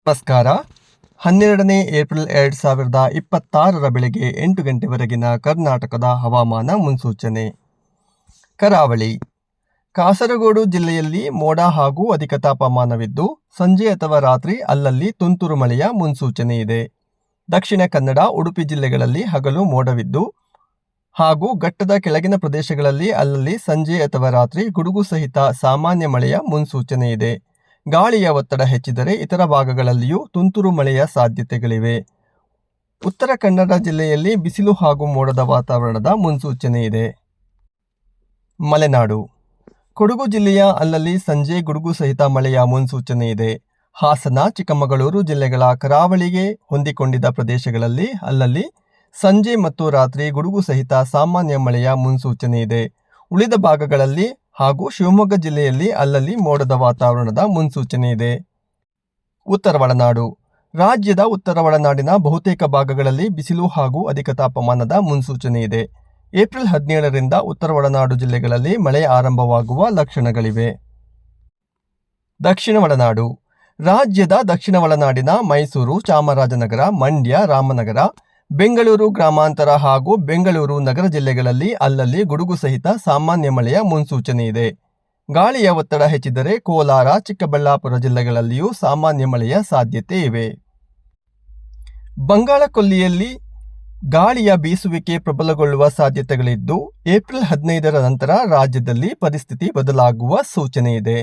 ನಮಸ್ಕಾರ. 12ನೇ ಏಪ್ರಿಲ್ 2026 ಬೆಳಗ್ಗೆ 8 ಗಂಟೆವರೆಗಿನ ಕರ್ನಾಟಕದ ಹವಾಮಾನ ಮುನ್ಸೂಚನೆ. ಕರಾವಳಿ: ಕಾಸರಗೋಡು ಜಿಲ್ಲೆಯಲ್ಲಿ ಮೋಡ ಹಾಗೂ ಅಧಿಕ ತಾಪಮಾನವಿದ್ದು, ಸಂಜೆ ಅಥವಾ ರಾತ್ರಿ ಅಲ್ಲಲ್ಲಿ ತುಂತುರು ಮಳೆಯ ಮುನ್ಸೂಚನೆ ಇದೆ. ದಕ್ಷಿಣ ಕನ್ನಡ, ಉಡುಪಿ ಜಿಲ್ಲೆಗಳಲ್ಲಿ ಹಗಲು ಮೋಡವಿದ್ದು ಹಾಗೂ ಘಟ್ಟದ ಕೆಳಗಿನ ಪ್ರದೇಶಗಳಲ್ಲಿ ಅಲ್ಲಲ್ಲಿ ಸಂಜೆ ಅಥವಾ ರಾತ್ರಿ ಗುಡುಗು ಸಹಿತ ಸಾಮಾನ್ಯ ಮಳೆಯ ಮುನ್ಸೂಚನೆ ಇದೆ. ಗಾಳಿಯ ಒತ್ತಡ ಹೆಚ್ಚಿದರೆ ಇತರ ಭಾಗಗಳಲ್ಲಿಯೂ ತುಂತುರು ಮಳೆಯ ಸಾಧ್ಯತೆಗಳಿವೆ. ಉತ್ತರ ಕನ್ನಡ ಜಿಲ್ಲೆಯಲ್ಲಿ ಬಿಸಿಲು ಹಾಗೂ ಮೋಡದ ವಾತಾವರಣದ ಮುನ್ಸೂಚನೆ ಇದೆ. ಮಲೆನಾಡು: ಕೊಡಗು ಜಿಲ್ಲೆಯ ಅಲ್ಲಲ್ಲಿ ಸಂಜೆ ಗುಡುಗು ಸಹಿತ ಮಳೆಯ ಮುನ್ಸೂಚನೆ ಇದೆ. ಹಾಸನ, ಚಿಕ್ಕಮಗಳೂರು ಜಿಲ್ಲೆಗಳ ಕರಾವಳಿಗೆ ಹೊಂದಿಕೊಂಡಿದ್ದ ಪ್ರದೇಶಗಳಲ್ಲಿ ಅಲ್ಲಲ್ಲಿ ಸಂಜೆ ಮತ್ತು ರಾತ್ರಿ ಗುಡುಗು ಸಹಿತ ಸಾಮಾನ್ಯ ಮಳೆಯ ಮುನ್ಸೂಚನೆ ಇದೆ. ಉಳಿದ ಭಾಗಗಳಲ್ಲಿ ಹಾಗೂ ಶಿವಮೊಗ್ಗ ಜಿಲ್ಲೆಯಲ್ಲಿ ಅಲ್ಲಲ್ಲಿ ಮೋಡದ ವಾತಾವರಣದ ಮುನ್ಸೂಚನೆ ಇದೆ. ಉತ್ತರ ಒಳನಾಡು: ರಾಜ್ಯದ ಉತ್ತರ ಒಳನಾಡಿನ ಬಹುತೇಕ ಭಾಗಗಳಲ್ಲಿ ಬಿಸಿಲು ಹಾಗೂ ಅಧಿಕ ತಾಪಮಾನದ ಮುನ್ಸೂಚನೆ ಇದೆ. ಏಪ್ರಿಲ್ 17ರಿಂದ ಉತ್ತರ ಒಳನಾಡು ಜಿಲ್ಲೆಗಳಲ್ಲಿ ಮಳೆ ಆರಂಭವಾಗುವ ಲಕ್ಷಣಗಳಿವೆ. ದಕ್ಷಿಣ ಒಳನಾಡು: ರಾಜ್ಯದ ದಕ್ಷಿಣ ಒಳನಾಡಿನ ಮೈಸೂರು, ಚಾಮರಾಜನಗರ, ಮಂಡ್ಯ, ರಾಮನಗರ, ಬೆಂಗಳೂರು ಗ್ರಾಮಾಂತರ ಹಾಗೂ ಬೆಂಗಳೂರು ನಗರ ಜಿಲ್ಲೆಗಳಲ್ಲಿ ಅಲ್ಲಲ್ಲಿ ಗುಡುಗು ಸಹಿತ ಸಾಮಾನ್ಯ ಮಳೆಯ ಮುನ್ಸೂಚನೆ ಇದೆ. ಗಾಳಿಯ ಒತ್ತಡ ಹೆಚ್ಚಿದರೆ ಕೋಲಾರ, ಚಿಕ್ಕಬಳ್ಳಾಪುರ ಜಿಲ್ಲೆಗಳಲ್ಲಿಯೂ ಸಾಮಾನ್ಯ ಮಳೆಯ ಸಾಧ್ಯತೆ ಇವೆ. ಬಂಗಾಳಕೊಲ್ಲಿಯಲ್ಲಿ ಗಾಳಿಯ ಬೀಸುವಿಕೆ ಪ್ರಬಲಗೊಳ್ಳುವ ಸಾಧ್ಯತೆಗಳಿದ್ದು, ಏಪ್ರಿಲ್ 15ರ ನಂತರ ರಾಜ್ಯದಲ್ಲಿ ಪರಿಸ್ಥಿತಿ ಬದಲಾಗುವ ಸೂಚನೆ ಇದೆ.